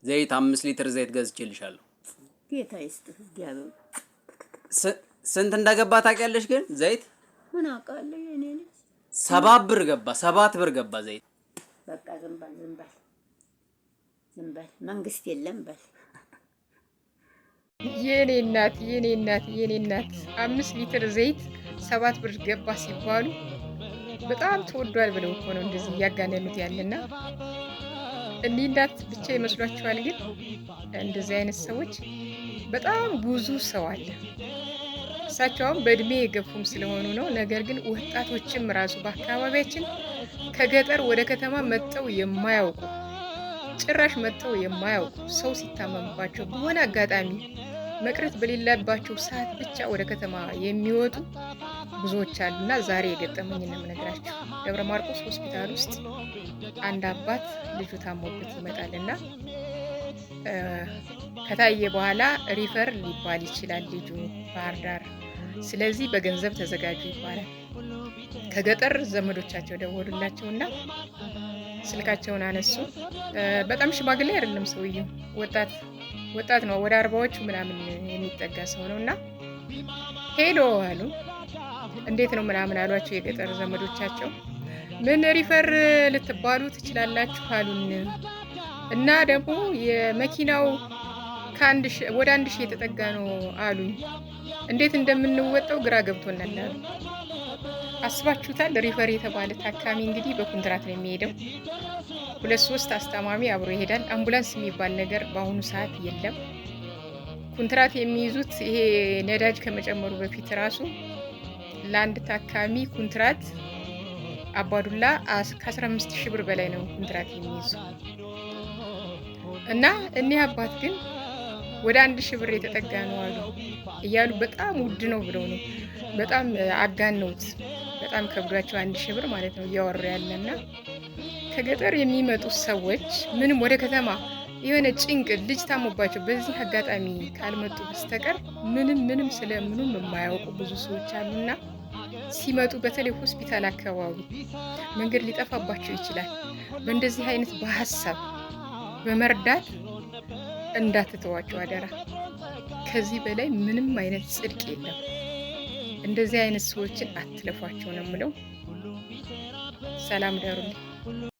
ዘይት 5 ሊትር ዘይት ገዝቼልሻለሁ። ጌታ ይስጥህ እግዚአብሔር። ስንት እንደገባ ታውቂያለሽ? ግን ዘይት ምን አውቃለሁ የኔ ልጅ 7 ብር ገባ። 7 ብር ገባ ዘይት። በቃ ዝም በል መንግስት የለም በል። የኔ እናት 5 ሊትር ዘይት 7 ብር ገባ ሲባሉ በጣም ተወዷል ብለው እኮ ነው እንደዚህ እያጋነኑት ያለና እኒህ እናት ብቻ ይመስሏችኋል? ግን እንደዚህ አይነት ሰዎች በጣም ብዙ ሰው አለ። እሳቸውም በእድሜ የገፉም ስለሆኑ ነው። ነገር ግን ወጣቶችም ራሱ በአካባቢያችን ከገጠር ወደ ከተማ መጥተው የማያውቁ ጭራሽ መጥተው የማያውቁ ሰው ሲታመምባቸው በሆነ አጋጣሚ መቅረት በሌለባቸው ሰዓት ብቻ ወደ ከተማ የሚወጡ ብዙዎች አሉና ዛሬ የገጠመኝ ነው የምነግራችሁ። ደብረ ማርቆስ ሆስፒታል ውስጥ አንድ አባት ልጁ ታሞበት ይመጣልና ከታየ በኋላ ሪፈር ሊባል ይችላል ልጁ ባህር ዳር። ስለዚህ በገንዘብ ተዘጋጁ ይባላል። ከገጠር ዘመዶቻቸው ደወሉላቸውና ስልካቸውን አነሱ። በጣም ሽማግሌ አይደለም ሰውየው፣ ወጣት ነው። ወደ 40ዎቹ ምናምን የሚጠጋ ሰው ነውና ሄሎ አሉ። እንዴት ነው ምናምን አሏቸው የገጠር ዘመዶቻቸው። ምን ሪፈር ልትባሉ ትችላላችሁ አሉን እና ደግሞ የመኪናው ወደ 1000 የተጠጋ ነው አሉኝ። እንዴት እንደምንወጣው ግራ ገብቶናል አሉ። አስባችሁታል? ሪፈር የተባለ ታካሚ እንግዲህ በኮንትራት ነው የሚሄደው። 2-3 አስታማሚ አብሮ ይሄዳል። አምቡላንስ የሚባል ነገር በአሁኑ ሰዓት የለም። ኮንትራት የሚይዙት ይሄ ነዳጅ ከመጨመሩ በፊት ራሱ ለአንድ ታካሚ ኮንትራት አባዱላ ከ15000 ብር በላይ ነው ኮንትራት የሚይዙ እና እኒህ አባት ግን ወደ 1000 ብር የተጠጋ ነው አሉ እያሉ በጣም ውድ ነው ብለው ነው በጣም አጋነውት። በጣም ከብዷቸው 1000 ብር ማለት ነው እያወሩ ያለና ከገጠር የሚመጡ ሰዎች ምንም ወደ ከተማ የሆነ ጭንቅ ልጅ ታሞባቸው በዚህ አጋጣሚ ካልመጡ በስተቀር ምንም ስለምንም የማያውቁ ብዙ ሰዎች አሉና ሲመጡ በተለይ ሆስፒታል አካባቢ መንገድ ሊጠፋባቸው ይችላል። በእንደዚህ አይነት በሐሳብ በመርዳት እንዳትተዋቸው አደራ። ከዚህ በላይ ምንም አይነት ጽድቅ የለም። እንደዚህ አይነት ሰዎችን አትለፏቸው ነው የምለው። ሰላም ዳሩልኝ።